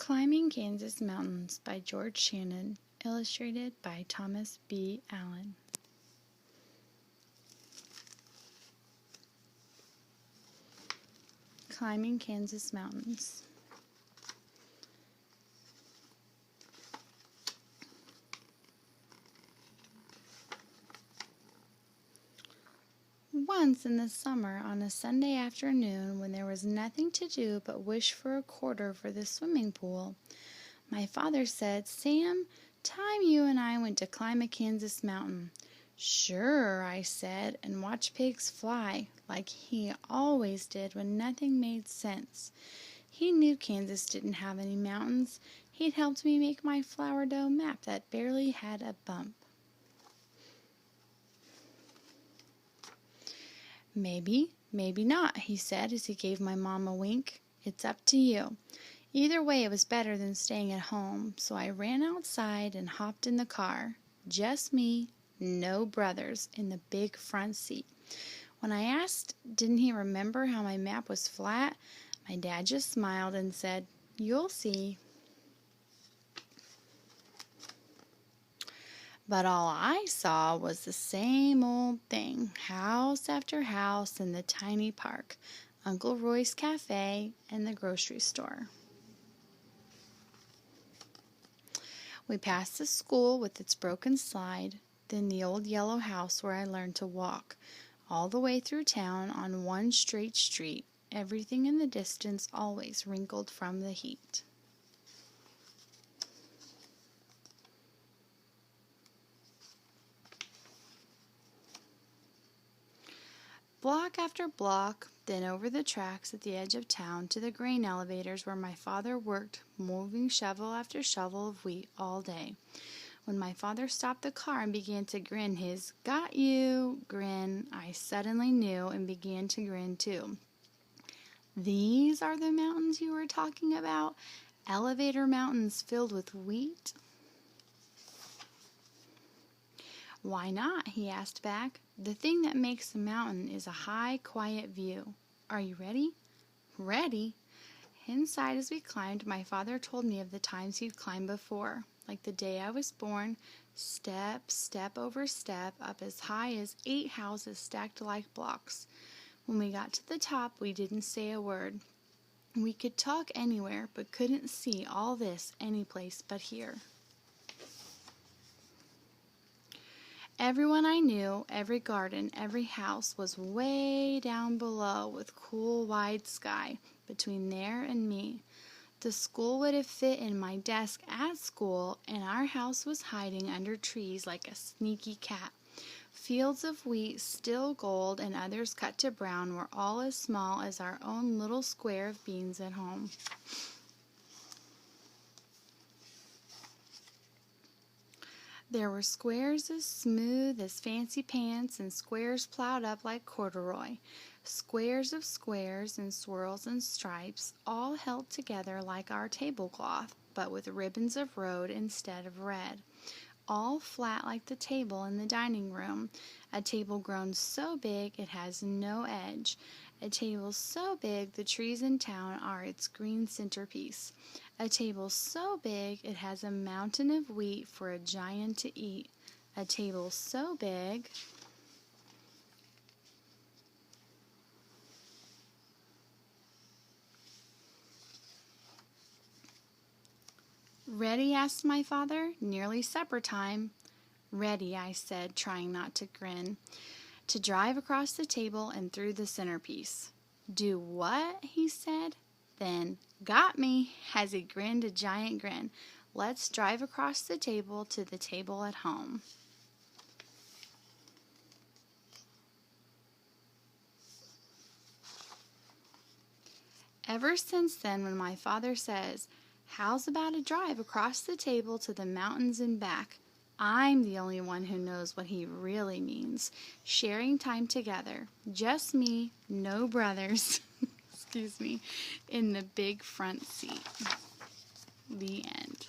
Climbing Kansas Mountains by George Shannon, illustrated by Thomas B. Allen. Climbing Kansas Mountains. Once in the summer, on a Sunday afternoon, when there was nothing to do but wish for a quarter for the swimming pool, my father said, "Sam, time you and I went to climb a Kansas mountain." "Sure," I said, and watch pigs fly, like he always did when nothing made sense. He knew Kansas didn't have any mountains. He'd helped me make my flour dough map that barely had a bump. "Maybe, maybe not," he said as he gave my mom a wink. "It's up to you." Either way, it was better than staying at home, so I ran outside and hopped in the car. Just me, no brothers, in the big front seat. When I asked, didn't he remember how my map was flat, my dad just smiled and said, "You'll see." But all I saw was the same old thing, house after house in the tiny park, Uncle Roy's cafe, and the grocery store. We passed the school with its broken slide, then the old yellow house where I learned to walk, all the way through town on one straight street, everything in the distance always wrinkled from the heat. Block after block, then over the tracks at the edge of town to the grain elevators where my father worked, moving shovel after shovel of wheat all day. When my father stopped the car and began to grin his "got you" grin, I suddenly knew and began to grin too. "These are the mountains you were talking about? Elevator mountains filled with wheat?" "Why not?" he asked back. "The thing that makes a mountain is a high, quiet view. Are you ready?" "Ready?" Inside as we climbed, my father told me of the times he'd climbed before, like the day I was born, step, step over step, up as high as 8 houses stacked like blocks. When we got to the top, we didn't say a word. We could talk anywhere, but couldn't see all this any place but here. Everyone I knew, every garden, every house was way down below with cool, wide sky between there and me. The school would have fit in my desk at school, and our house was hiding under trees like a sneaky cat. Fields of wheat, still gold, and others cut to brown were all as small as our own little square of beans at home. There were squares as smooth as fancy pants and squares plowed up like corduroy, squares of squares and swirls and stripes, all held together like our tablecloth, but with ribbons of road instead of red, all flat like the table in the dining room, a table grown so big it has no edge, a table so big the trees in town are its green centerpiece, a table so big it has a mountain of wheat for a giant to eat, a table so big "Ready?" asked my father. "Nearly supper time." "Ready," I said, trying not to grin. "To drive across the table and through the centerpiece." "Do what?" he said. Then, "Got me," as he grinned a giant grin. "Let's drive across the table to the table at home." Ever since then, when my father says, "How's about a drive across the table to the mountains and back?" I'm the only one who knows what he really means. Sharing time together. Just me, no brothers, in the big front seat. The end.